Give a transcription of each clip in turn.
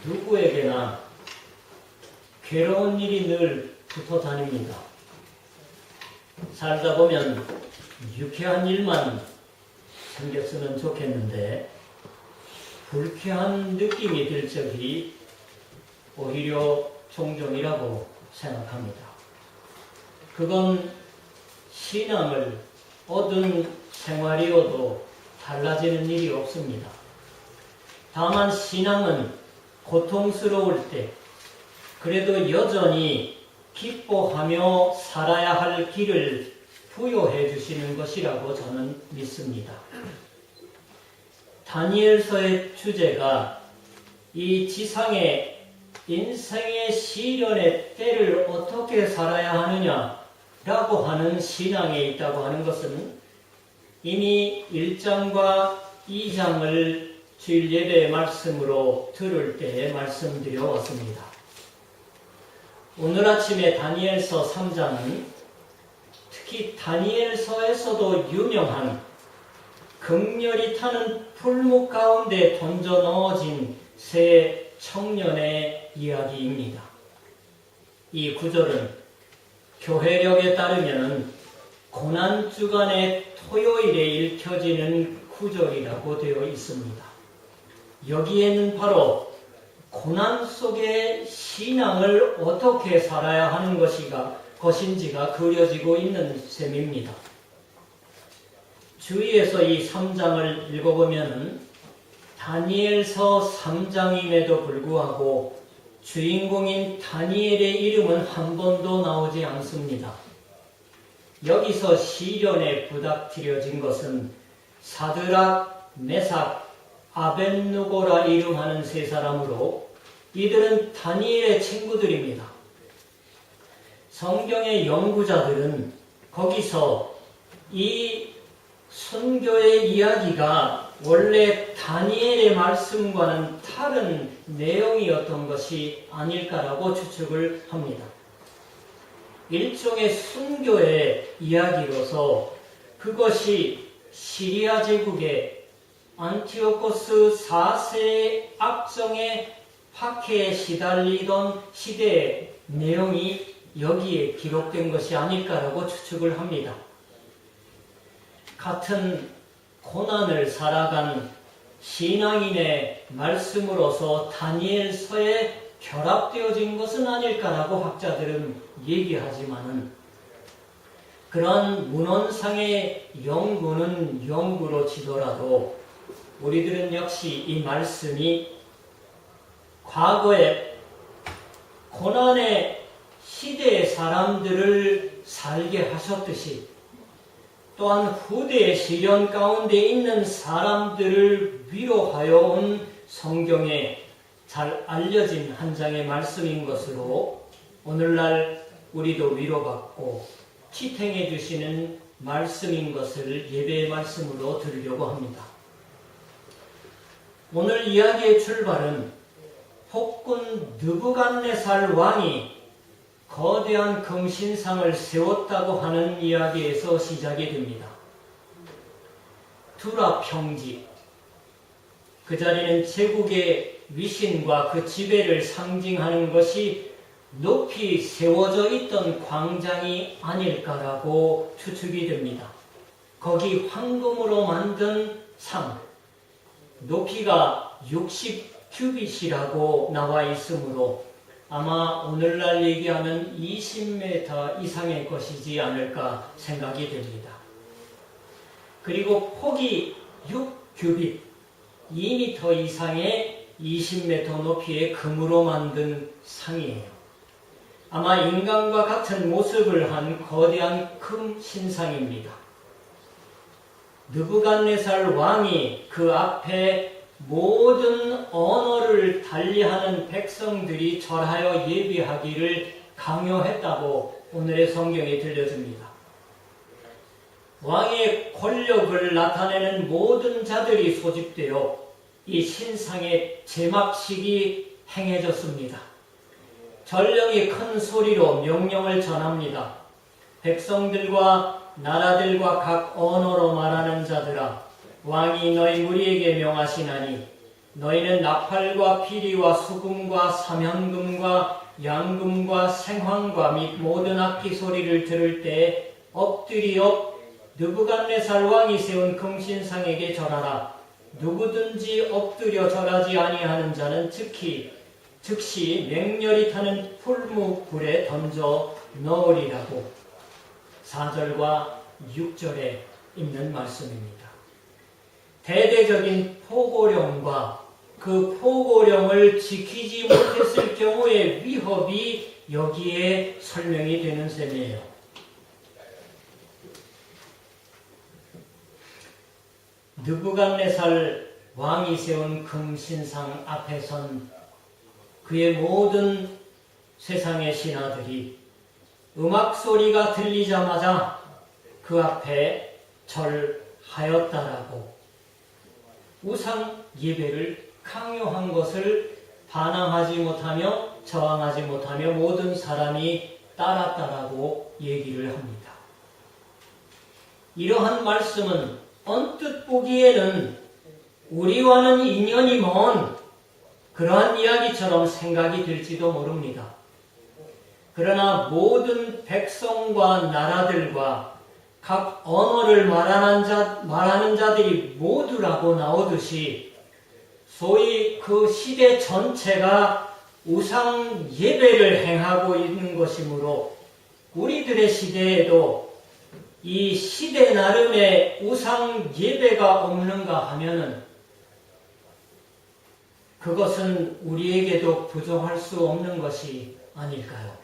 누구에게나 괴로운 일이 늘 붙어 다닙니다. 살다 보면 유쾌한 일만 생겼으면 좋겠는데 불쾌한 느낌이 들 적이 오히려 종종이라고 생각합니다. 그건 신앙을 얻은 생활이어도 달라지는 일이 없습니다. 다만 신앙은 고통스러울 때 그래도 여전히 기뻐하며 살아야 할 길을 부여해 주시는 것이라고 저는 믿습니다. 다니엘서의 주제가 이 지상의 인생의 시련의 때를 어떻게 살아야 하느냐라고 하는 신앙에 있다고 하는 것은 이미 1장과 2장을 주일 예배 말씀으로 들을 때에 말씀드려 왔습니다. 오늘 아침에 다니엘서 3장은 특히 다니엘서에서도 유명한 극렬히 타는 풀무 가운데 던져 넣어진 세 청년의 이야기입니다. 이 구절은 교회력에 따르면 고난주간의 토요일에 읽혀지는 구절이라고 되어 있습니다. 여기에는 바로 고난 속에 신앙을 어떻게 살아야 하는 것인지가 그려지고 있는 셈입니다. 주위에서 이 3장을 읽어보면 다니엘서 3장임에도 불구하고 주인공인 다니엘의 이름은 한 번도 나오지 않습니다. 여기서 시련에 부닥뜨려진 것은 사드락, 메삭, 아벳느고라 이름하는 세 사람으로 이들은 다니엘의 친구들입니다. 성경의 연구자들은 거기서 이 순교의 이야기가 원래 다니엘의 말씀과는 다른 내용이었던 것이 아닐까라고 추측을 합니다. 일종의 순교의 이야기로서 그것이 시리아 제국의 안티오코스 4세의 악정의 박해에 시달리던 시대의 내용이 여기에 기록된 것이 아닐까라고 추측을 합니다. 같은 고난을 살아간 신앙인의 말씀으로서 다니엘서에 결합되어진 것은 아닐까라고 학자들은 얘기하지만은 그런 문헌상의 연구는 연구로 치더라도 우리들은 역시 이 말씀이 과거에 고난의 시대의 사람들을 살게 하셨듯이 또한 후대의 시련 가운데 있는 사람들을 위로하여 온 성경에 잘 알려진 한 장의 말씀인 것으로 오늘날 우리도 위로받고 지탱해 주시는 말씀인 것을 예배의 말씀으로 들으려고 합니다. 오늘 이야기의 출발은 폭군 느부갓네살 왕이 거대한 금신상을 세웠다고 하는 이야기에서 시작이 됩니다. 두라 평지, 그 자리는 제국의 위신과 그 지배를 상징하는 것이 높이 세워져 있던 광장이 아닐까라고 추측이 됩니다. 거기 황금으로 만든 상, 높이가 60규빗이라고 나와 있으므로 아마 오늘날 얘기하면 20m 이상의 것이지 않을까 생각이 됩니다. 그리고 폭이 6규빗, 2m 이상의 20m 높이의 금으로 만든 상이에요. 아마 인간과 같은 모습을 한 거대한 금 신상입니다. 느부갓네살 왕이 그 앞에 모든 언어를 달리하는 백성들이 절하여 예비하기를 강요했다고 오늘의 성경에 들려줍니다. 왕의 권력을 나타내는 모든 자들이 소집되어 이 신상의 제막식이 행해졌습니다. 전령이 큰 소리로 명령을 전합니다. 백성들과 나라들과 각 언어로 말하는 자들아, 왕이 너희 무리에게 명하시나니 너희는 나팔과 피리와 수금과 삼향금과 양금과 생황과 및 모든 악기 소리를 들을 때 엎드리어 느부갓네살 왕이 세운 금신상에게 절하라. 누구든지 엎드려 절하지 아니하는 자는 즉시 맹렬히 타는 풀무불에 던져 넣으리라고 4절과 6절에 있는 말씀입니다. 대대적인 포고령과 그 포고령을 지키지 못했을 경우의 위협이 여기에 설명이 되는 셈이에요. 느부갓네살 왕이 세운 금신상 앞에 선 그의 모든 세상의 신하들이 음악 소리가 들리자마자 그 앞에 절하였다라고 우상 예배를 강요한 것을 반항하지 못하며 저항하지 못하며 모든 사람이 따랐다라고 얘기를 합니다. 이러한 말씀은 언뜻 보기에는 우리와는 인연이 먼 그러한 이야기처럼 생각이 들지도 모릅니다. 그러나 모든 백성과 나라들과 각 언어를 말하는 자들이 모두라고 나오듯이 소위 그 시대 전체가 우상 예배를 행하고 있는 것이므로 우리들의 시대에도 이 시대 나름의 우상 예배가 없는가 하면은 그것은 우리에게도 부정할 수 없는 것이 아닐까요?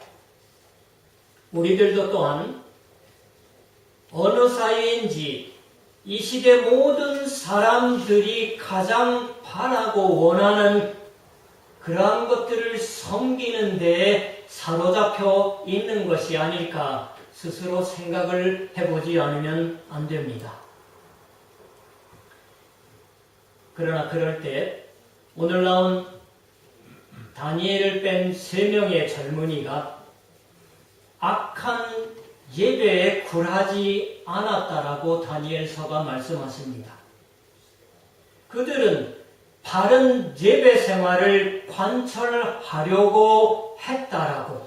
우리들도 또한 어느 사이인지 이 시대 모든 사람들이 가장 바라고 원하는 그러한 것들을 섬기는 데에 사로잡혀 있는 것이 아닐까 스스로 생각을 해보지 않으면 안 됩니다. 그러나 그럴 때 오늘 나온 다니엘을 뺀 3명의 젊은이가 악한 예배에 굴하지 않았다라고 다니엘서가 말씀하십니다. 그들은 바른 예배 생활을 관철하려고 했다라고.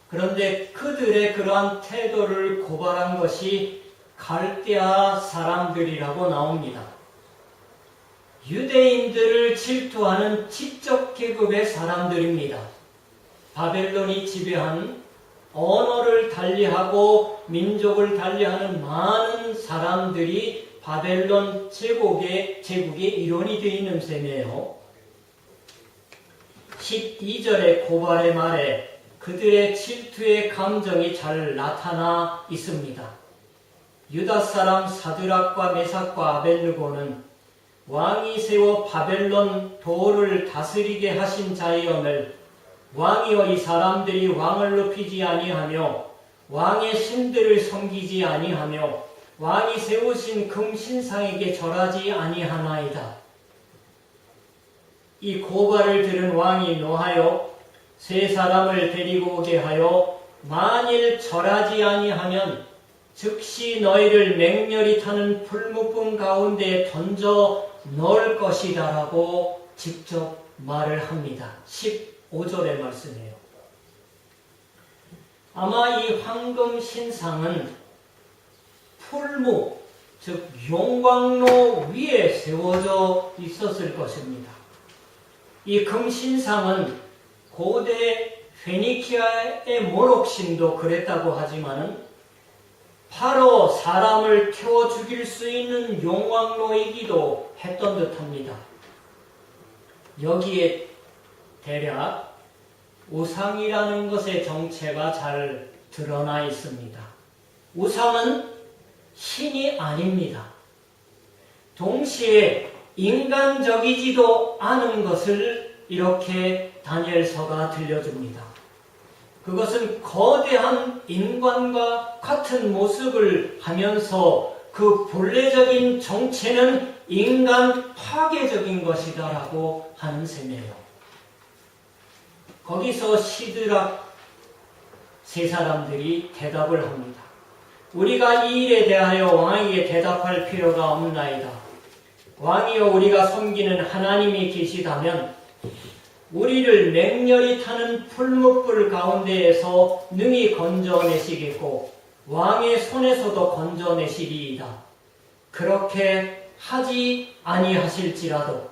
그런데 그들의 그러한 태도를 고발한 것이 갈대아 사람들이라고 나옵니다. 유대인들을 질투하는 지적 계급의 사람들입니다. 바벨론이 지배한 언어를 달리하고 민족을 달리하는 많은 사람들이 바벨론 제국의 일원이 되어 있는 셈이에요. 12절의 고발의 말에 그들의 질투의 감정이 잘 나타나 있습니다. 유다 사람 사드락과 메삭과 아벳느고는 왕이 세워 바벨론 도를 다스리게 하신 자이오늘 왕이여 이 사람들이 왕을 높이지 아니하며 왕의 신들을 섬기지 아니하며 왕이 세우신 금신상에게 절하지 아니하나이다. 이 고발을 들은 왕이 노하여 3사람을 데리고 오게 하여 만일 절하지 아니하면 즉시 너희를 맹렬히 타는 풀무불 가운데 던져 넣을 것이다 라고 직접 말을 합니다. 15절의 말씀이에요. 아마 이 황금 신상은 풀무, 즉 용광로 위에 세워져 있었을 것입니다. 이 금신상은 고대 페니키아의 모록신도 그랬다고 하지만은 바로 사람을 태워 죽일 수 있는 용광로이기도 했던 듯합니다. 여기에 대략 우상이라는 것의 정체가 잘 드러나 있습니다. 우상은 신이 아닙니다. 동시에 인간적이지도 않은 것을 이렇게 다니엘서가 들려줍니다. 그것은 거대한 인간과 같은 모습을 하면서 그 본래적인 정체는 인간 파괴적인 것이다라고 하는 셈이에요. 거기서 시드락 3사람들이 대답을 합니다. 우리가 이 일에 대하여 왕에게 대답할 필요가 없나이다. 왕이여 우리가 섬기는 하나님이 계시다면 우리를 맹렬히 타는 풀무불 가운데에서 능히 건져내시겠고 왕의 손에서도 건져내시리이다. 그렇게 하지 아니하실지라도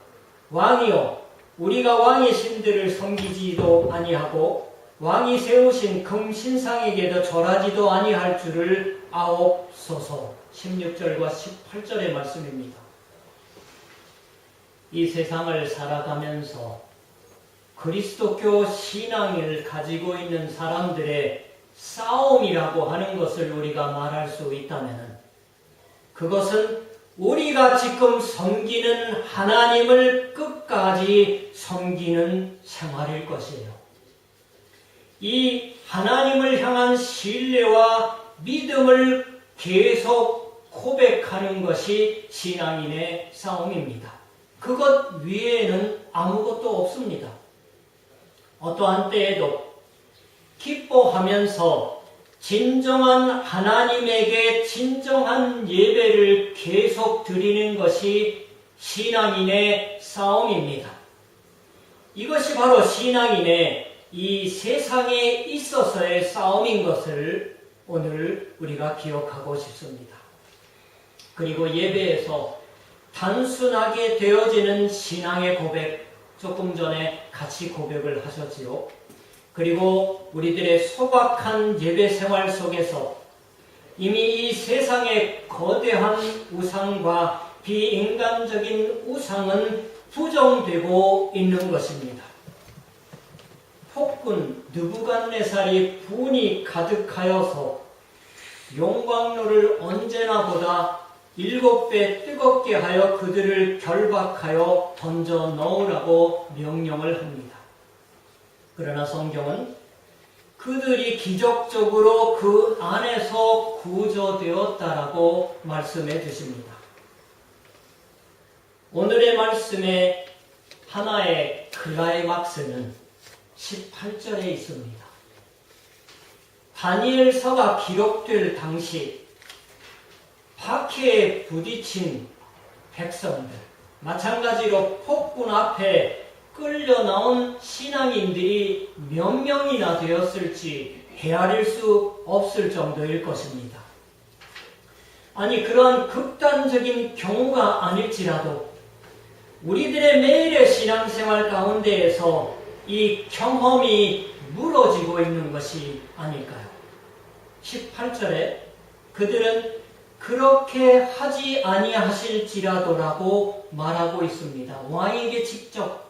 왕이여 우리가 왕의 신들을 섬기지도 아니하고 왕이 세우신 금신상에게도 절하지도 아니할 줄을 아옵소서. 16절과 18절의 말씀입니다. 이 세상을 살아가면서 그리스도교 신앙을 가지고 있는 사람들의 싸움이라고 하는 것을 우리가 말할 수 있다면 그것은 우리가 지금 섬기는 하나님을 끝까지 섬기는 생활일 것이에요. 이 하나님을 향한 신뢰와 믿음을 계속 고백하는 것이 신앙인의 싸움입니다. 그것 외에는 아무것도 없습니다. 어떠한 때에도 기뻐하면서 진정한 하나님에게 진정한 예배를 계속 드리는 것이 신앙인의 싸움입니다. 이것이 바로 신앙인의 이 세상에 있어서의 싸움인 것을 오늘 우리가 기억하고 싶습니다. 그리고 예배에서 단순하게 되어지는 신앙의 고백, 조금 전에 같이 고백을 하셨지요. 그리고 우리들의 소박한 예배 생활 속에서 이미 이 세상의 거대한 우상과 비인간적인 우상은 부정되고 있는 것입니다. 폭군 느부갓네살이 분이 가득하여서 용광로를 언제나보다 7배 뜨겁게 하여 그들을 결박하여 던져 넣으라고 명령을 합니다. 그러나 성경은 그들이 기적적으로 그 안에서 구조되었다라고 말씀해 주십니다. 오늘의 말씀의 하나의 클라이막스는 18절에 있습니다. 다니엘서가 기록될 당시 박해에 부딪힌 백성들, 마찬가지로 폭군 앞에 끌려 나온 신앙인들이 몇 명이나 되었을지 헤아릴 수 없을 정도일 것입니다. 아니, 그러한 극단적인 경우가 아닐지라도 우리들의 매일의 신앙생활 가운데에서 이 경험이 무너지고 있는 것이 아닐까요? 18절에 그들은 그렇게 하지 아니하실지라도라고 말하고 있습니다. 왕에게 직접.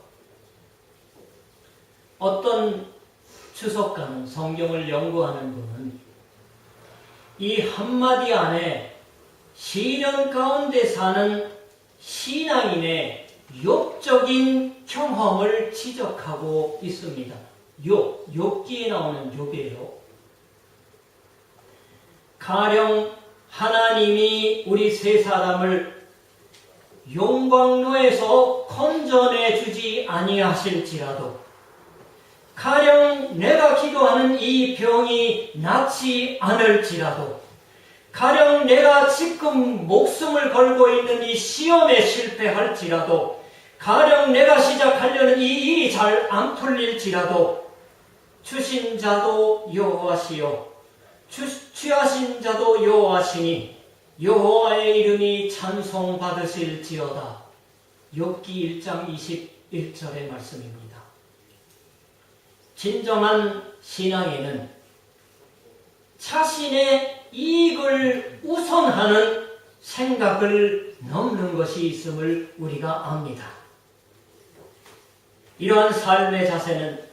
어떤 주석가는, 성경을 연구하는 분은 이 한마디 안에 시련 가운데 사는 신앙인의 욕적인 경험을 지적하고 있습니다. 욥기에 나오는 욥이에요. 가령 하나님이 우리 세 사람을 용광로에서 건져내 주지 아니하실지라도, 가령 내가 기도하는 이 병이 낫지 않을지라도, 가령 내가 지금 목숨을 걸고 있는 이 시험에 실패할지라도, 가령 내가 시작하려는 이 일이 잘 안 풀릴지라도, 주신 자도 여호와시요 취하신 자도 여호와시니 여호와의 이름이 찬송받으실지어다. 욥기 1장 21절의 말씀입니다. 진정한 신앙에는 자신의 이익을 우선하는 생각을 넘는 것이 있음을 우리가 압니다. 이러한 삶의 자세는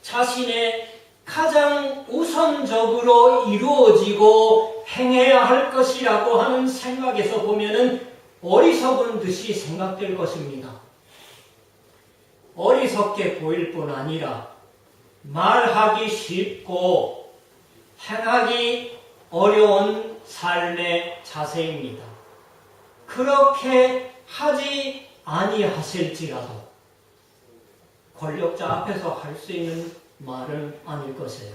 자신의 가장 우선적으로 이루어지고 행해야 할 것이라고 하는 생각에서 보면은 어리석은 듯이 생각될 것입니다. 어리석게 보일 뿐 아니라 말하기 쉽고 행하기 어려운 삶의 자세입니다. 그렇게 하지 아니하실지라도 권력자 앞에서 할 수 있는 말은 아닐 것이에요.